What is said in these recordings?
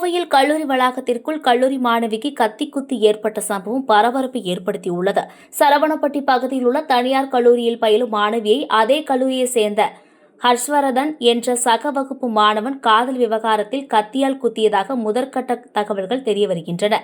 கோவையில் கல்லூரி வளாகத்திற்குள் கல்லூரி மாணவிக்கு கத்தி குத்து ஏற்பட்ட சம்பவம் பரபரப்பை ஏற்படுத்தியுள்ளது. சரவணப்பட்டி பகுதியில் உள்ள தனியார் கல்லூரியில் பயிலும் மாணவியை அதே கல்லூரியைச் சேர்ந்த ஹர்ஷ்வரதன் என்ற சக வகுப்பு மாணவன் காதல் விவகாரத்தில் கத்தியால் குத்தியதாக முதற்கட்ட தகவல்கள் தெரியவருகின்றன.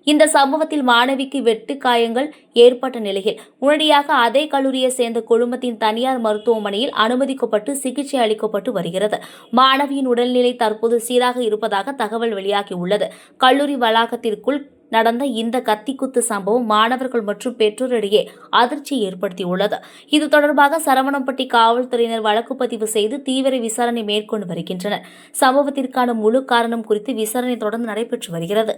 இந்த சம்பவத்தில் மாணவிக்கு வெட்டு காயங்கள் ஏற்பட்ட நிலையில் உடனடியாக அதே கல்லூரியை சேர்ந்த குழுமத்தின் தனியார் மருத்துவமனையில் அனுமதிக்கப்பட்டு சிகிச்சை அளிக்கப்பட்டு வருகிறது. மாணவியின் உடல்நிலை தற்போது சீராக இருப்பதாக தகவல் வெளியாகியுள்ளது. கல்லூரி வளாகத்திற்குள் நடந்த இந்த கத்திக்குத்து சம்பவம் மாணவர்கள் மற்றும் பெற்றோரிடையே அதிர்ச்சியை ஏற்படுத்தியுள்ளது. இது தொடர்பாக சரவணம்பட்டி காவல்துறையினர் வழக்கு பதிவு செய்து தீவிர விசாரணை மேற்கொண்டு வருகின்றனர். சம்பவத்திற்கான முழு காரணம் குறித்து விசாரணை தொடர்ந்து நடைபெற்று வருகிறது.